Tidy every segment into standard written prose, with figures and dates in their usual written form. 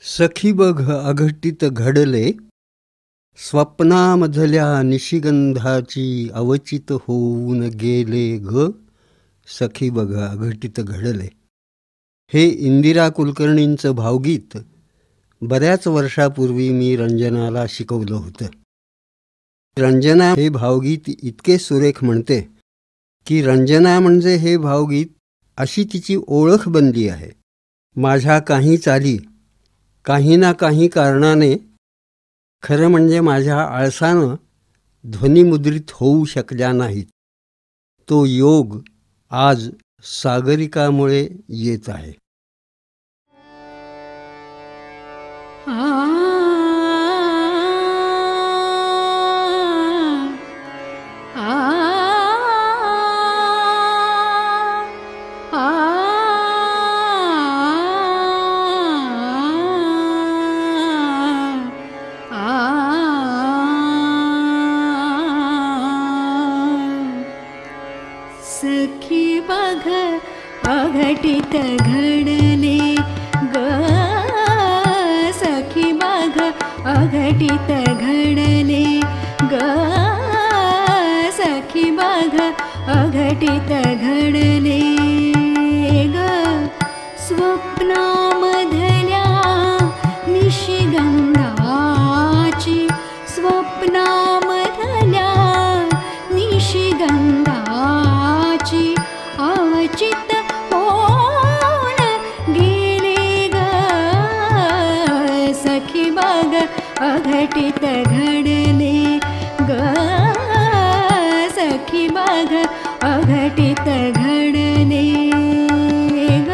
सखी बघ अघटित घडले, स्वप्नामधल्या निशिगंधाची अवचित होऊन गेले ग. सखी बघ अघटित घडले हे इंदिरा कुलकर्णींचं भावगीत बऱ्याच वर्षापूर्वी मी रंजनाला शिकवलं होतं. रंजना हे भावगीत इतके सुरेख म्हणते की रंजना म्हणजे हे भावगीत अशी तिची ओळख बनली आहे. माझ्या काही चाली काही ना काही कारणाने, खरं म्हणजे माझ्या आळसानं ध्वनिमुद्रित होऊ शकल्या नाहीत. तो योग आज सागरिकामुळे येत आहे. सखी बघ अघटित घडले ग. सखी बघ अघटित घडले ग. सखी बघ अघटित घडले ग. स्वप्नामधल्या निशिगंधाची, स्वप्नामधल्या निशिगंधाची अवचित होऊन गेले ग. सखी बघ अघटित घडले ग. सखी बघ अघटित घडले ग.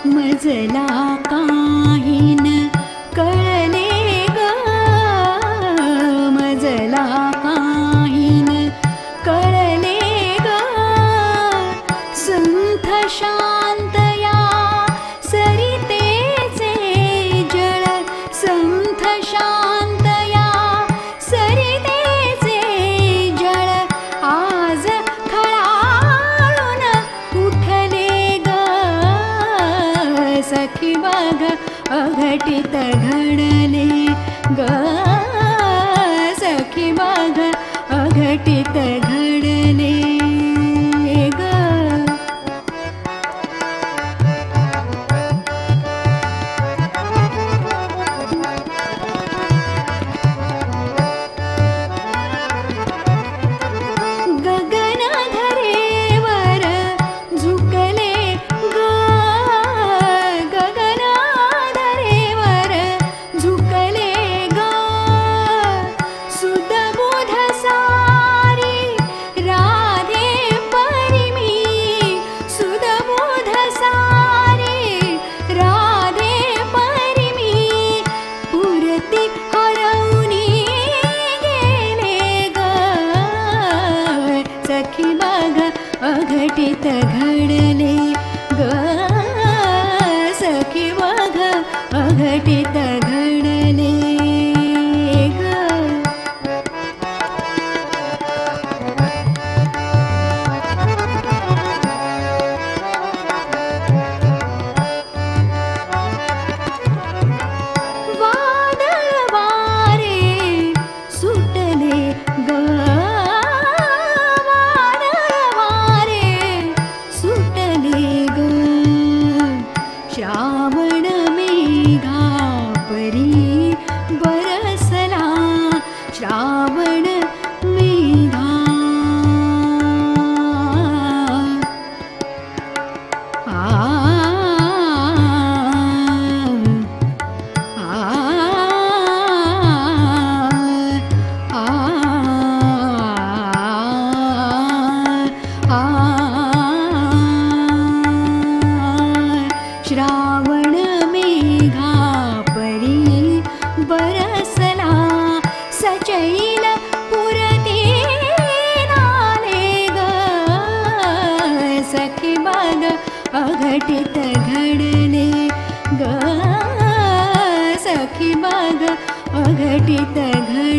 मजला काहीन कळले ग. मजला काहीन कळले ग. संथ शांतया सरितेचे जळ, संथ शांतया सरितेचे जळ आज खळाळून उठले ग. सखी बघ अघटित घडले ग. सखी बघ अघटित घडले ग. गगनधरेवर झुकले ग. गगनधरेवर झुकले ग. सुदबुध सारी राधे परिमी, सुदबुध सारी राधे परिमी पुरती हरवूनी गेले ग. सखी बघ अघटित घडले ग. सखी बघ अघटित घडले ग. वादळ वारे सुटले ग. वादळ वारे सुटले ग. श्रावण मेघा परी बरसला. श्रावण मेघा आ श्रावण मेघा परी बरसला. सचैल पुरती नाले ग. सखी बघ अघटित घडले ग. सखी बघ अघटित घडले.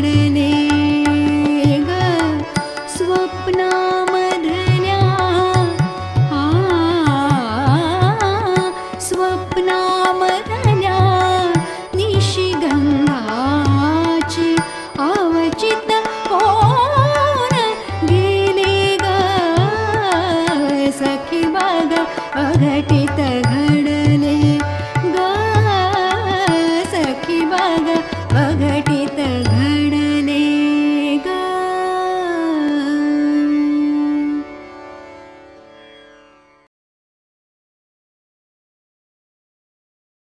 अघटित